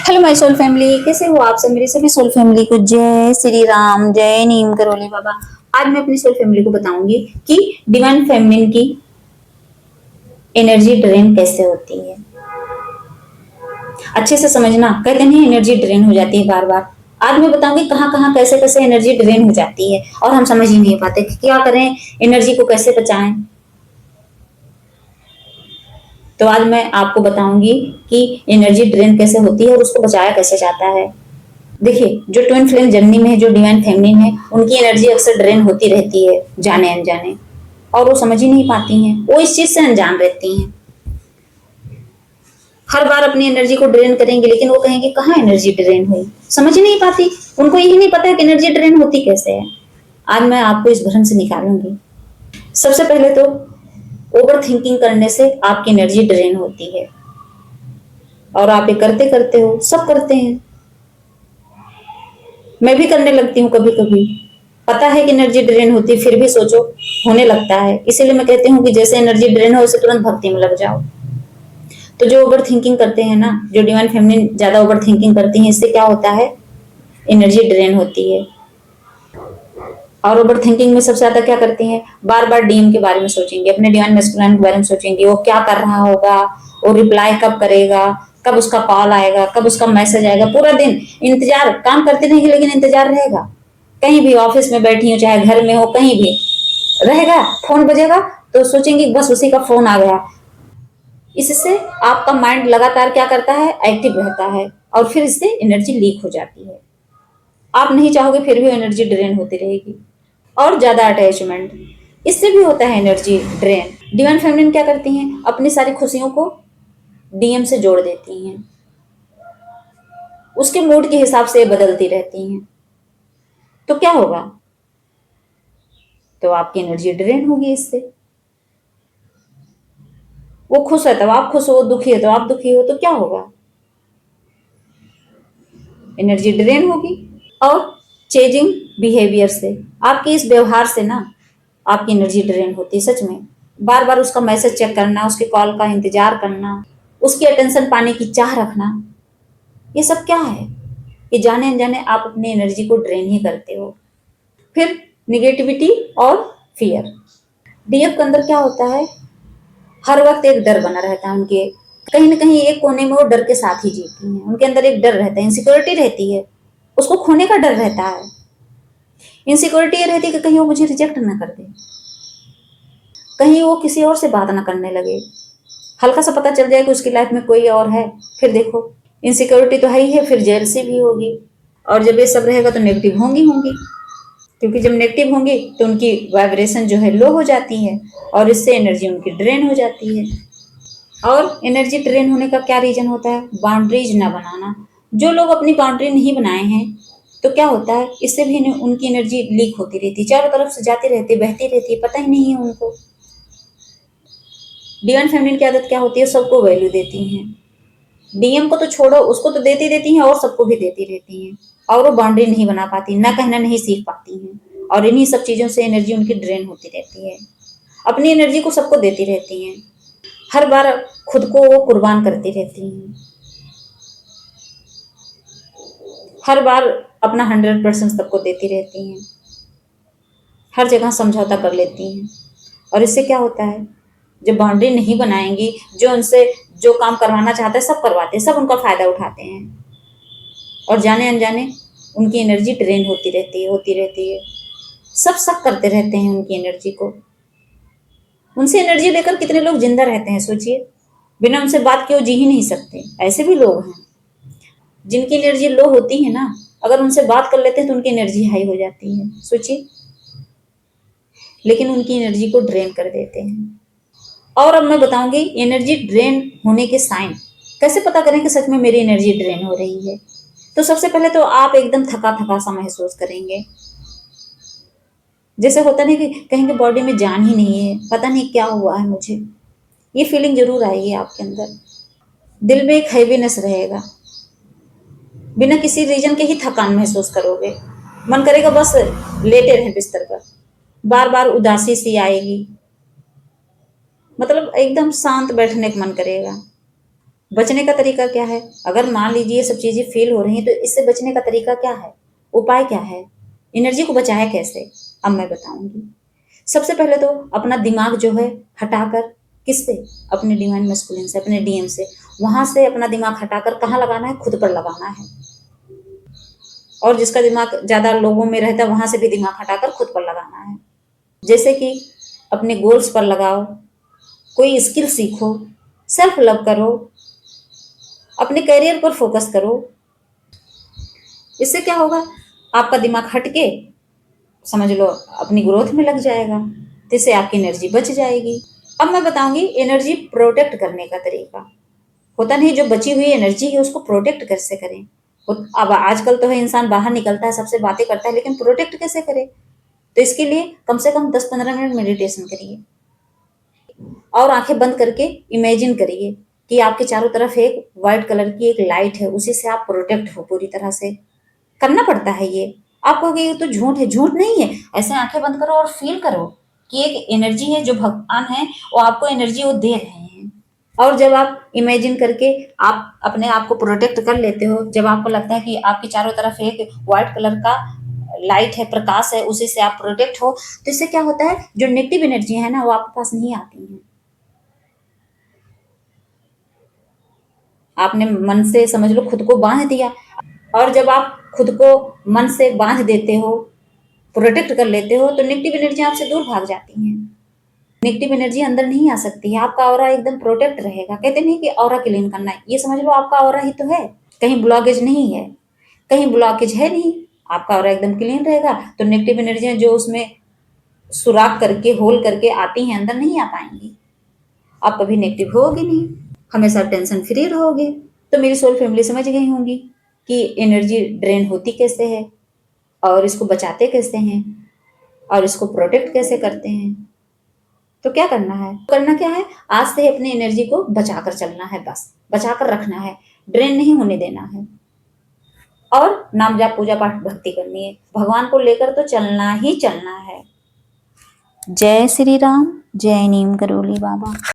Hello my soul family, कैसे हो आप सब। मेरी सभी सोल फैमिली को जय श्री राम, जय नीम करोली बाबा। आज मैं अपनी सोल फैमिली को बताऊंगी कि डिवाइन फेमिनिन की एनर्जी ड्रेन कैसे होती है। अच्छे से समझना, कहते नहीं एनर्जी ड्रेन हो जाती है बार बार। आज मैं बताऊंगी कहाँ कहाँ कैसे कैसे एनर्जी ड्रेन हो जाती है और हम समझ ही नहीं पाते कि क्या करें, एनर्जी को कैसे बचाएं। तो आज मैं आपको बताऊंगी कि एनर्जी ड्रेन कैसे होती है और उसको बचाया कैसे जाता है। देखिए, जो ट्विन फ्लेम जर्नी में है, जो डिवाइन फेमिनिन है, उनकी एनर्जी अक्सर ड्रेन होती रहती है जाने अनजाने, और वो समझ ही नहीं पाती हैं, वो इस चीज से अनजान रहती हैं। हर बार अपनी एनर्जी को ड्रेन करेंगे, लेकिन वो कहेंगे कहाँ एनर्जी ड्रेन हुई, समझ ही नहीं पाती। उनको यही नहीं पता है कि एनर्जी ड्रेन होती कैसे है। आज मैं आपको इस भ्रम से निकालूंगी। सबसे पहले तो ओवर थिंकिंग करने से आपकी एनर्जी ड्रेन होती है, और आप ये करते करते हो, सब करते हैं। मैं भी करने लगती हूँ कभी कभी। पता है कि एनर्जी ड्रेन होती है, फिर भी सोचो होने लगता है। इसीलिए मैं कहती हूँ कि जैसे एनर्जी ड्रेन हो उसे तुरंत भक्ति में लग जाओ। तो जो ओवर थिंकिंग करते हैं ना, जो डिवाइन फेमिनिन ज्यादा ओवर थिंकिंग करती हैं, इससे क्या होता है, एनर्जी ड्रेन होती है। और ओवर थिंकिंग में सबसे ज्यादा क्या करती हैं, बार बार डीएम के बारे में सोचेंगे, अपने डिवाइन मैस्कुलिन के बारे में सोचेंगे, वो क्या कर रहा होगा, वो रिप्लाई कब करेगा, कब उसका कॉल आएगा, कब उसका मैसेज आएगा। पूरा दिन इंतजार, काम करते रहेंगे लेकिन इंतजार रहेगा। कहीं भी ऑफिस में बैठी हो, चाहे घर में हो, कहीं भी रहेगा, फोन बजेगा तो सोचेंगे बस उसी का फोन आ गया। इससे आपका माइंड लगातार क्या करता है, एक्टिव रहता है, और फिर इससे एनर्जी लीक हो जाती है। आप नहीं चाहोगे फिर भी एनर्जी ड्रेन होती रहेगी। और ज्यादा अटैचमेंट, इससे भी होता है एनर्जी ड्रेन। डिवाइन फेमिनिन क्या करती हैं, अपनी सारी खुशियों को डीएम से जोड़ देती हैं, उसके मूड के हिसाब से बदलती रहती हैं। तो क्या होगा, तो आपकी एनर्जी ड्रेन होगी इससे। वो खुश है तो आप खुश हो, दुखी है तो आप दुखी हो, तो क्या होगा, एनर्जी ड्रेन होगी। और चेंजिंग बिहेवियर से, आपके इस व्यवहार से ना आपकी एनर्जी ड्रेन होती है सच में। बार बार उसका मैसेज चेक करना, उसके कॉल का इंतजार करना, उसकी अटेंशन पाने की चाह रखना, ये सब क्या है, ये जाने अनजाने आप अपनी एनर्जी को ड्रेन ही करते हो। फिर निगेटिविटी और फियर, डीएफ के अंदर क्या होता है, हर वक्त एक डर बना रहता है उनके, कहीं ना कहीं एक कोने में वो डर के साथ ही जीती हैं। उनके अंदर एक डर रहता है, इनसिक्योरिटी रहती है, उसको खोने का डर रहता है। इनसिक्योरिटी ये रहती है कि कहीं वो मुझे रिजेक्ट ना कर दे, कहीं वो किसी और से बात ना करने लगे, हल्का सा पता चल जाए कि उसकी लाइफ में कोई और है, फिर देखो इनसिक्योरिटी तो है ही है, फिर जेलसी भी होगी। और जब ये सब रहेगा तो नेगेटिव होंगी होंगी, क्योंकि जब नेगेटिव होंगी तो उनकी वाइब्रेशन जो है लो हो जाती है, और इससे एनर्जी उनकी ड्रेन हो जाती है। और एनर्जी ड्रेन होने का क्या रीजन होता है, बाउंड्रीज ना बनाना। जो लोग अपनी बाउंड्री नहीं बनाए हैं, तो क्या होता है, इससे भी उनकी एनर्जी लीक होती रहती है, चारों तरफ से जाती रहती है, बहती रहती है, पता ही नहीं है उनको। डिवाइन फेमिनिन की आदत क्या होती है, सबको वैल्यू देती हैं। डीएम को तो छोड़ो, उसको तो देती देती हैं और सबको भी देती रहती हैं, और वो बाउंड्री नहीं बना पाती, ना कहना नहीं सीख पाती हैं, और इन्हीं सब चीजों से एनर्जी उनकी ड्रेन होती रहती है। अपनी एनर्जी को सबको देती रहती हैं, हर बार खुद को वो कुर्बान करती रहती हैं, हर बार अपना 100% सबको देती रहती हैं, हर जगह समझौता कर लेती हैं। और इससे क्या होता है, जब बाउंड्री नहीं बनाएंगी, जो उनसे जो काम करवाना चाहते हैं सब करवाते हैं, सब उनका फायदा उठाते हैं, और जाने अनजाने उनकी एनर्जी ड्रेन होती रहती है, होती रहती है। सब शक करते रहते हैं उनकी एनर्जी को। उनसे एनर्जी लेकर कितने लोग जिंदा रहते हैं, सोचिए, बिना उनसे बात किए वो जी ही नहीं सकते। ऐसे भी लोग हैं जिनकी एनर्जी लो होती है ना, अगर उनसे बात कर लेते हैं तो उनकी एनर्जी हाई हो जाती है, सोचिए, लेकिन उनकी एनर्जी को ड्रेन कर देते हैं। और अब मैं बताऊंगी एनर्जी ड्रेन होने के साइन, कैसे पता करें कि सच में मेरी एनर्जी ड्रेन हो रही है। तो सबसे पहले तो आप एकदम थका थका सा महसूस करेंगे, जैसे होता नहीं कि कहेंगे बॉडी में जान ही नहीं है, पता नहीं क्या हुआ है मुझे, ये फीलिंग जरूर आएगी आपके अंदर। दिल में एक हैवीनेस रहेगा, बिना किसी रीजन के ही थकान महसूस करोगे, मन करेगा बस लेटे रहे बिस्तर पर, बार बार उदासी सी आएगी, मतलब एकदम शांत बैठने का मन करेगा। बचने का तरीका क्या है? अगर मान लीजिए ये सब चीजें फेल हो रही हैं तो इससे बचने का तरीका क्या है? उपाय क्या है? एनर्जी को बचाए कैसे? अब मैं बताऊंगी। सबसे पहले तो अपना दिमाग जो है हटाकर, किससे? अपने डिवाइन मस्कुलिन से, अपने डीएम से, वहां से अपना दिमाग हटाकर कहाँ लगाना है? खुद पर लगाना है। और जिसका दिमाग ज्यादा लोगों में रहता है वहां से भी दिमाग हटाकर खुद पर लगाना है। जैसे कि अपने गोल्स पर लगाओ, कोई स्किल सीखो, सेल्फ लव करो, अपने करियर पर फोकस करो। इससे क्या होगा? आपका दिमाग हटके समझ लो अपनी ग्रोथ में लग जाएगा, तो इससे आपकी एनर्जी बच जाएगी। अब मैं बताऊंगी एनर्जी प्रोटेक्ट करने का तरीका। होता नहीं, जो बची हुई एनर्जी है उसको प्रोटेक्ट कैसे करें। अब आजकल तो है इंसान बाहर निकलता है, सबसे बातें करता है, लेकिन प्रोटेक्ट कैसे करे? तो इसके लिए कम से कम 10-15 मिनट मेडिटेशन करिए और आंखें बंद करके इमेजिन करिए कि आपके चारों तरफ एक व्हाइट कलर की एक लाइट है, उसी से आप प्रोटेक्ट हो पूरी तरह से। करना पड़ता है ये। आप कहोगे ये तो झूठ है, झूठ नहीं है। ऐसे आंखें बंद करो और फील करो कि एक एनर्जी है, जो भगवान है वो आपको एनर्जी वो दे रहे हैं। और जब आप इमेजिन करके आप अपने आप को प्रोटेक्ट कर लेते हो, जब आपको लगता है कि आपके चारों तरफ एक व्हाइट कलर का लाइट है, प्रकाश है, उसी से आप प्रोटेक्ट हो, तो इससे क्या होता है? जो नेगेटिव एनर्जी है ना वो आपके पास नहीं आती है। आपने मन से समझ लो खुद को बांध दिया, और जब आप खुद को मन से बांध देते हो, प्रोटेक्ट कर लेते हो, तो नेगेटिव एनर्जी आपसे दूर भाग जाती है। नेगेटिव एनर्जी अंदर नहीं आ सकती है। आपका ऑरा एकदम प्रोटेक्ट रहेगा। कहते नहीं कि ऑरा क्लीन करना है, ये समझ लो आपका ऑरा ही तो है, कहीं ब्लॉकेज नहीं है, कहीं ब्लॉकेज है नहीं। आपका ऑरा एकदम क्लीन रहेगा तो नेगेटिव एनर्जी जो उसमें सुराख करके होल करके आती हैं अंदर नहीं आ पाएंगी। आप कभी नेगेटिव होगे नहीं, हमेशा टेंशन फ्री रहोगे। तो मेरी सोल फैमिली समझ गई होंगी कि एनर्जी ड्रेन होती कैसे है और इसको बचाते कैसे हैं और इसको प्रोटेक्ट कैसे करते हैं। तो क्या करना है? करना क्या है? आज से ही अपनी एनर्जी को बचाकर चलना है, बस बचाकर रखना है, ड्रेन नहीं होने देना है। और नाम जाप पूजा पाठ भक्ति करनी है, भगवान को लेकर तो चलना ही चलना है। जय श्री राम, जय नीम करोली बाबा।